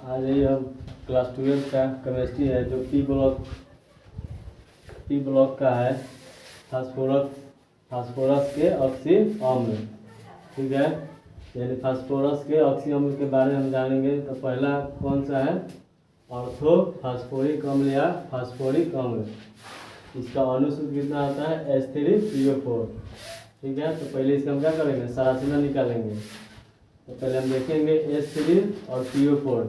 आज ही हम क्लास 12 का केमिस्ट्री है जो पी ब्लॉक का है फास्फोरस के ऑक्सी अम्ल। ठीक है, यानी फास्फोरस के ऑक्सी अम्ल के बारे में हम जानेंगे। तो पहला कौन सा है, ऑर्थोफॉस्फोरिक अम्ल या फास्फोरिक अम्ल। इसका अनुसूत्र कितना आता है H3PO4। ठीक है, तो पहले इसका हम क्या करेंगे, संरचना निकालेंगे। तो पहले हम देखेंगे H3 और PO4।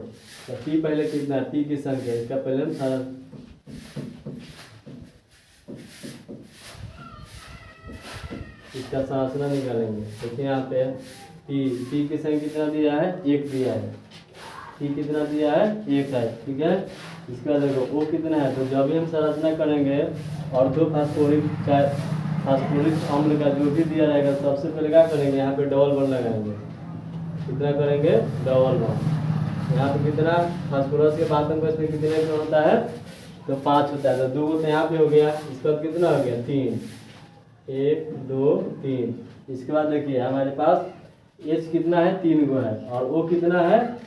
तो P पहले कितना है, P की संख्या, इसका पहले हम इसका संरचना निकालेंगे। देखिए यहाँ पे P की संख्या कितना दिया है, 1 दिया है। P कितना दिया है, 1 है। ठीक है, इसके बाद देखो O कितना है। तो जब भी हम संरचना करेंगे ऑर्थोफॉस्फोरिक अम्ल का जो भी दिया जाएगा, सबसे पहले क्या करेंगे, यहाँ पे डबल बॉन्ड लगाएंगे। कितना करेंगे, डबल बॉन्ड। यहाँ पे कितना फास्फोरस के बाद में इसमें कितने इलेक्ट्रॉन होता है, तो 5 होता है। तो 2 तो यहाँ पे हो गया, इसका कितना हो गया, 3। 1 2 3। इसके बाद देखिए हमारे पास H कितना है, 3 गो है, और O कितना है,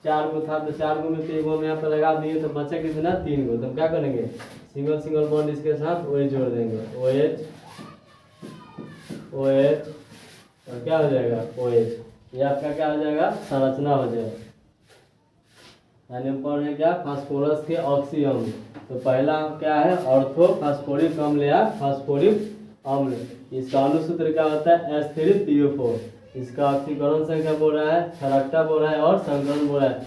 4 गो था। तो 4 गो में से 1 गो हम यहाँ पर लगा दिए, तो बचा कितना, 3 गो। तो हम क्या करेंगे, सिंगल बॉन्ड इसके साथ OH जोड़ देंगे। OH और क्या हो जाएगा, OH। ये आपका क्या हो जाएगा, संरचना हो जाएगा। यानी हम पढ़ रहे हैं क्या, फास्फोरस के ऑक्सी अम्ल। तो पहला क्या है, ऑर्थोफॉस्फोरिक अम्ल या फास्फोरिक अम्ल। इसका अनुसूत्र क्या होता है H3PO4। इसका ऑक्सीकरण संख्या बोल रहा है, क्षारकता बोल रहा है, और संकरण बोल रहा है।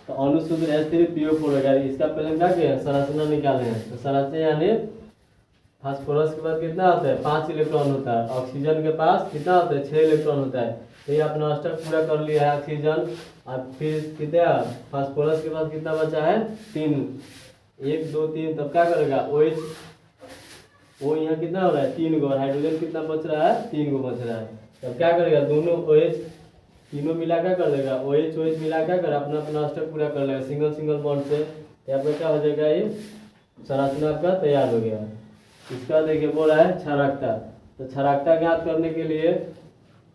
तो अनुसूत्र H3PO4 होगा। इसका पहले हम क्या किया, संरचना निकाले हैं। तो संरचना यानी फास्फोरस के बाद कितना होता है, 5 इलेक्ट्रॉन होता है। ऑक्सीजन के पास कितना होता है, 6 इलेक्ट्रॉन होता है। तो ये अपना स्टेप पूरा कर लिया है ऑक्सीजन। और फिर कितना, फास्फोरस के पास कितना बचा है, 3। 1 2 3। तब क्या करेगा, OH वो यहाँ कितना हो रहा है, 3 गो। हाइड्रोजन कितना बच रहा है, 3 गो बच रहा है। तब क्या करेगा, दोनों OH तीनों मिला क्या कर लेगा, OH मिला क्या कर अपना अपना स्टेप पूरा कर लेगा सिंगल बॉन्ड से। यहाँ पे क्या हो जाएगा, ये संरचना आपका तैयार हो गया। इसका देखिए बोल रहा है क्षारकता। तो क्षारकता ज्ञात करने के लिए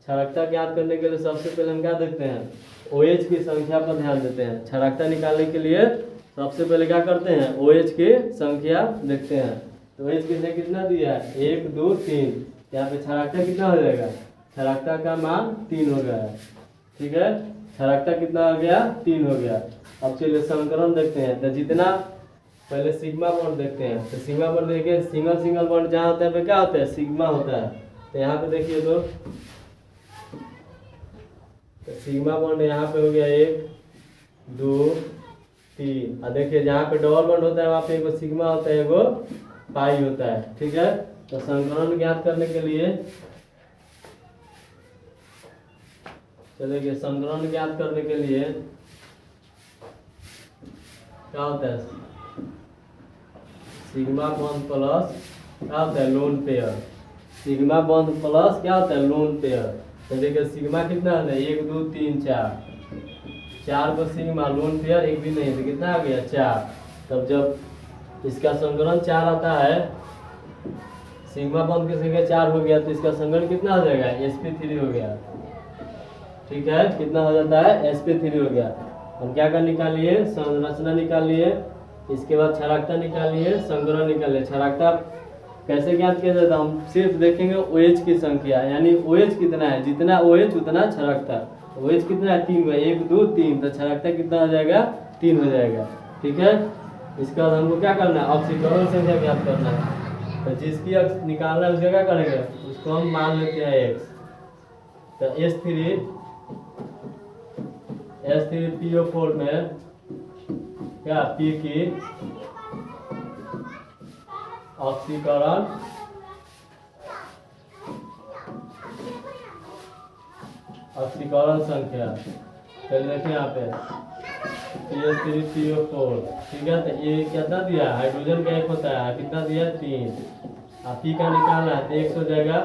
सबसे पहले हम क्या देखते हैं, OH की संख्या पर ध्यान देते हैं। क्षारकता निकालने के लिए सबसे पहले क्या करते हैं, OH की संख्या देखते हैं। तो OH की संख्या कितना दिया है, 1 2 3। यहाँ पे क्षारकता कितना हो जाएगा, क्षारकता का मान 3 हो गया है। ठीक है, क्षारकता कितना हो गया, 3 हो गया। अब चलिए संकरण देखते हैं। तो जितना पहले सिग्मा बॉन्ड देखते हैं। तो सिग्मा बॉन्ड देखिए, सिंगल बॉन्ड जहाँ होता है क्या होता है, सिग्मा होता है। तो यहाँ पे देखिए तो सिग्मा बॉन्ड यहाँ पे हो गया 1 2 3। और देखिए जहाँ पे डबल बॉन्ड होता है वहाँ पे एगो सिग्मा होता है, एगो पाई होता है। ठीक है, तो संकरण ज्ञात करने के लिए चलिए, संकरण ज्ञात करने के लिए क्या होता है, सिग्मा बॉन्ड प्लस क्या होता है, lone pair. Sigma bond plus क्या होता है, लोन पेयर। तो देखिए सिग्मा कितना होता है, 1 2 3 4 को सिग्मा, लोन पेयर एक भी नहीं, तो कितना आ गया, 4। तब जब इसका संकरण 4 आता है, सिग्मा बॉन्ड की संख्या 4 हो गया, तो इसका संकरण कितना हो जाएगा, sp3 हो गया। ठीक है, कितना हो जाता है, sp3 हो गया। हम क्या कर निकालिए, संरचना निकालिए। इसके बाद क्षारकता निकालिए, संकरण निकालिए। क्षारकता कैसे ज्ञात किया जाता है, हम सिर्फ देखेंगे OH की संख्या, यानी OH कितना है, जितना OH उतना क्षारकता। OH कितना है, 3 है, 1 2 3। तो क्षारकता कितना हो जाएगा, 3 हो जाएगा। ठीक है, इसके बाद हमको क्या करना है, ऑक्सीकरण संख्या ज्ञात करना है। तो जिसकी निकालना है उसका क्या करेंगे, उसको हम मान लेते हैं X। तो H3PO4 में क्या, P की ऑक्सीकरण संख्या, चलिए देखिए यहाँ पे H3PO4। ठीक है, तो ये कितना दिया, हाइड्रोजन का 1 होता है, कितना दिया, 3। और P का निकालना है, तो 1 हो जाएगा,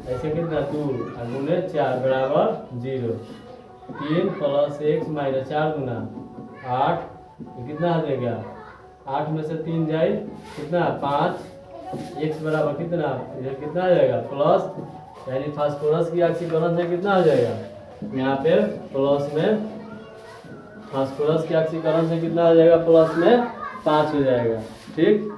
ऐसे कितना 2 गुने 4 बराबर 0। 3 + 1 - 4 गुना 8। कितना आ जाएगा, 8 में से 3 जाए कितना, 5। x बराबर कितना, इधर कितना आ जाएगा, प्लस, यानी फास्फोरस की ऑक्सीकरण से कितना आ जाएगा, यहाँ पे प्लस में फास्फोरस के ऑक्सीकरण से कितना हो जाएगा, प्लस में 5 हो जाएगा। ठीक।